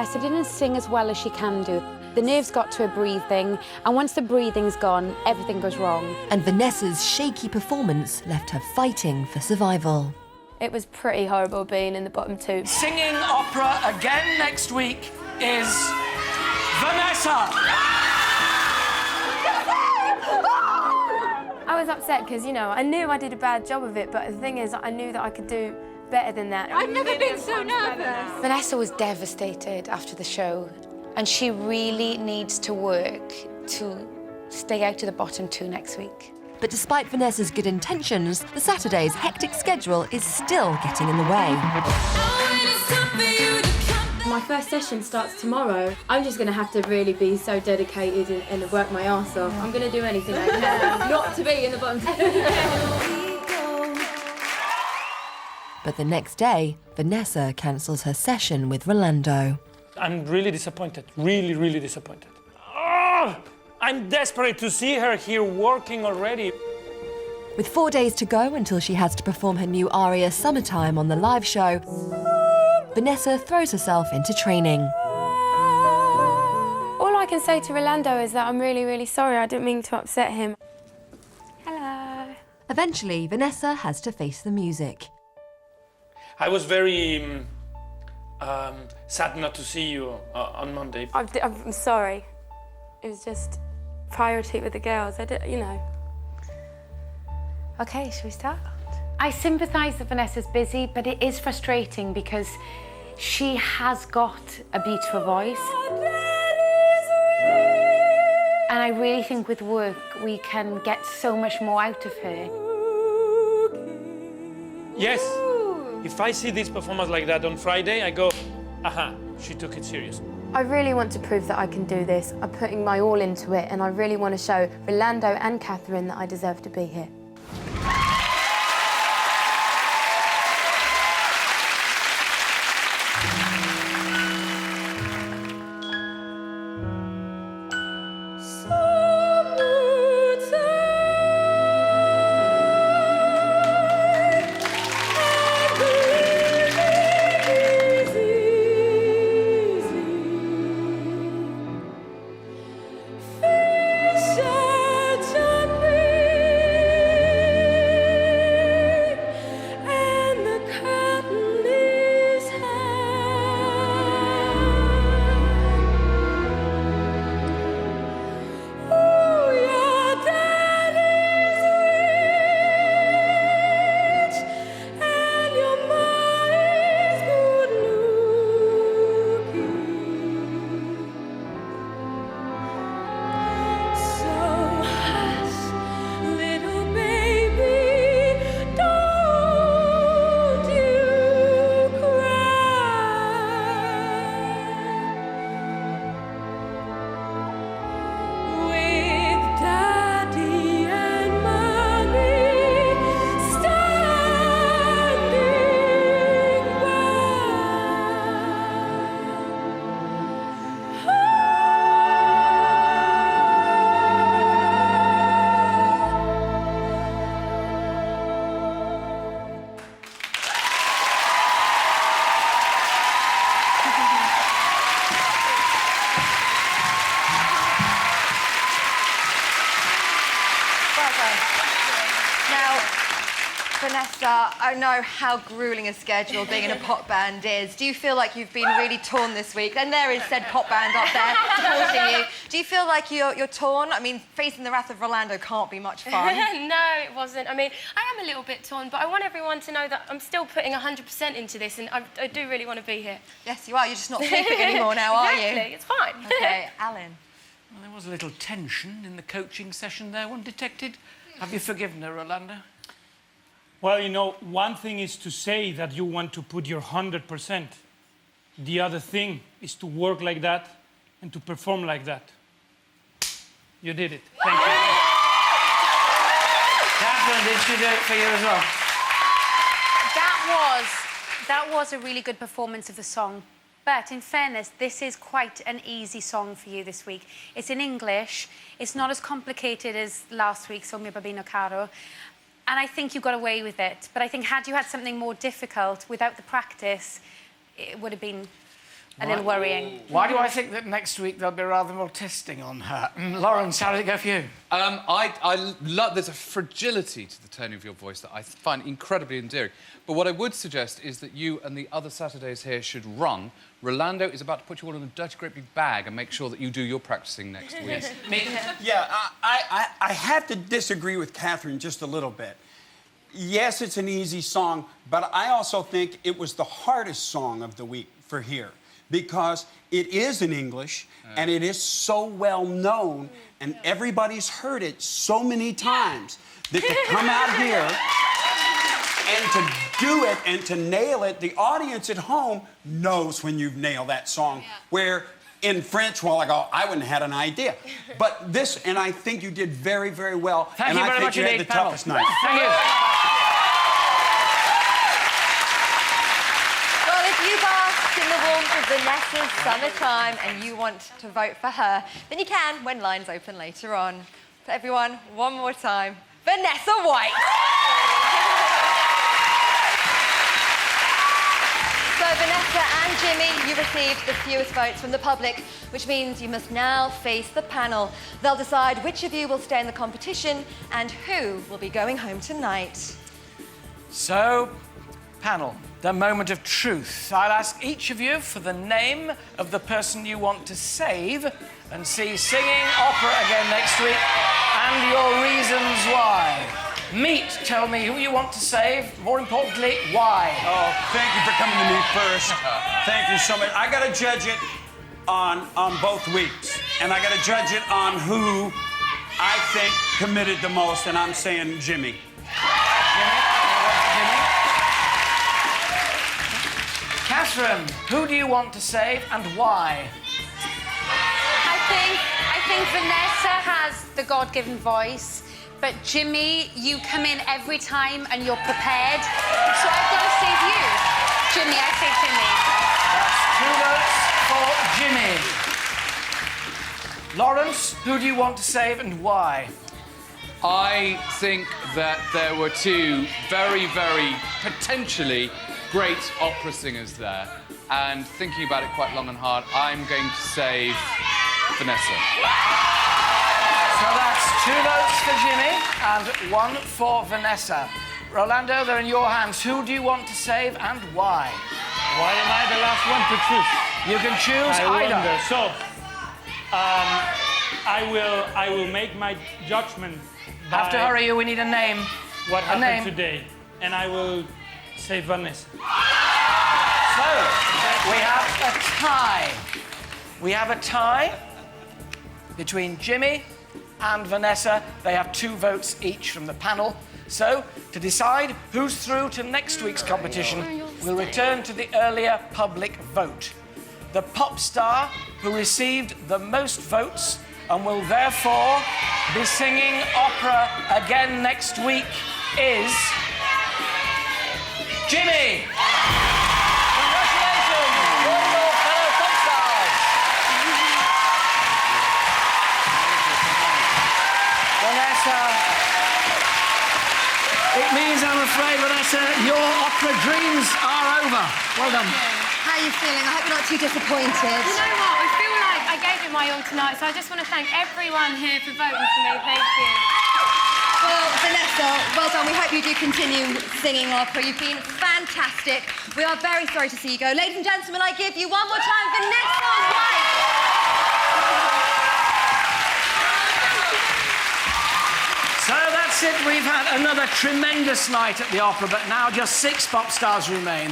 Vanessa didn't sing as well as she can do. The nerves got to her breathing, and once the breathing's gone, everything goes wrong. And Vanessa's shaky performance left her fighting for survival. It was pretty horrible being in the bottom two. Singing opera again next week is Vanessa! I was upset because, you know, I knew I did a bad job of it, but the thing is, I knew that I could do better than that. I've never been so nervous. Vanessa was devastated after the show, and she really needs to work to stay out of the bottom two next week. But despite Vanessa's good intentions, the Saturday's hectic schedule is still getting in the way. My first session starts tomorrow. I'm just going to have to really be so dedicated and work my arse off. I'm going to do anything I can not to be in the bottom two. But the next day, Vanessa cancels her session with Rolando. I'm really disappointed, really disappointed. Oh, I'm desperate to see her here working already. With 4 days to go until she has to perform her new aria Summertime on the live show, Vanessa throws herself into training. All I can say to Rolando is that I'm really sorry. I didn't mean to upset him. Hello. Eventually, Vanessa has to face the music. I was very sad not to see you on Monday. I'm sorry. It was just priority with the girls. I did, you know. Okay, shall we start? I sympathise that Vanessa's busy, but it is frustrating because she has got a beautiful voice. And I really think with work, we can get so much more out of her. Yes, if I see this performance like that on Friday, I go, aha, she took it serious. I really want to prove that I can do this. I'm putting my all into it, and I really want to show Rolando and Catherine that I deserve to be here. Vanessa, I know how gruelling a schedule being in a pop band is. Do you feel like you've been really torn this week? And there is said pop band up there supporting you. Do you feel like you're torn? I mean, facing the wrath of Rolando can't be much fun. No, it wasn't. I mean, I am a little bit torn, but I want everyone to know that I'm still putting 100% into this, and I do really want to be here. Yes, you are. You're just not sleeping anymore now, are you? Exactly, it's fine. OK, Alan. Well, there was a little tension in the coaching session there, one detected. Have you forgiven her, Rolando? Well, you know, one thing is to say that you want to put your 100%. The other thing is to work like that and to perform like that. You did it. Thank you. Catherine, did she do it for you as well? That was a really good performance of the song. But in fairness, this is quite an easy song for you this week. It's in English. It's not as complicated as last week's O Mio Babino Caro. And I think you got away with it. But I think had you had something more difficult without the practice, it would have been... a little worrying. Why do I think that next week there'll be rather more testing on her? Lawrence, how did it go for you? I love... There's a fragility to the tone of your voice that I find incredibly endearing. But what I would suggest is that you and the other Saturdays here should run. Rolando is about to put you all in a dirty, great big bag and make sure that you do your practicing next week. Yeah, I have to disagree with Catherine just a little bit. Yes, it's an easy song, but I also think it was the hardest song of the week for here because it is in English and it is so well known and everybody's heard it so many times that to come out here and to do it and to nail it, the audience at home knows when you've nailed that song. Where in French, well, I go, I wouldn't have had an idea. But this, and I think you did very, very well. Thank you very much and I think you indeed, had the toughest night. Thank you. Well, if you bask in the warmth of Vanessa's summertime and you want to vote for her, then you can when lines open later on. So everyone, one more time, Vanessa White. So Vanessa and Jimmy, you received the fewest votes from the public, which means you must now face the panel. They'll decide which of you will stay in the competition and who will be going home tonight. So, panel, the moment of truth. I'll ask each of you for the name of the person you want to save and see singing opera again next week and your reasons why. Meet, tell me who you want to save. More importantly, why? Oh, thank you for coming to me first. Thank you so much. I got to judge it on both weeks. And I got to judge it on who I think committed the most, and I'm saying Jimmy. Jimmy? Catherine, who do you want to save and why? I think Vanessa has the God-given voice. But Jimmy, you come in every time and you're prepared. So I've got to save you. Jimmy, I say Jimmy. That's 2 votes for Jimmy. Lawrence, who do you want to save and why? I think that there were two very, very potentially great opera singers there. And thinking about it quite long and hard, I'm going to save Vanessa. So that's 2 votes for Jimmy and 1 for Vanessa. Rolando, they're in your hands. Who do you want to save and why? Why am I the last one to choose? You can choose I either. wonder. So, I will make my judgment by Have to hurry you, we need a name. what A happened name. today, and I will save Vanessa. So, we have a tie. We have a tie between Jimmy and Vanessa. They have 2 votes each from the panel. So, to decide who's through to next week's competition, we'll return to the earlier public vote. The pop star who received the most votes and will therefore be singing opera again next week is Jimmy! Congratulations, all your fellow pop stars! Vanessa, it means, I'm afraid, Vanessa, your opera dreams are over. Well done. How are you feeling? I hope not too disappointed. You know what? I feel like I gave it my all tonight, so I just want to thank everyone here for voting for me. Thank you. Well, Vanessa, well done. We hope you do continue singing opera. You've been fantastic. We are very sorry to see you go. Ladies and gentlemen, I give you one more time, Vanessa White. So that's it. We've had another tremendous night at the opera, but now just 6 pop stars remain.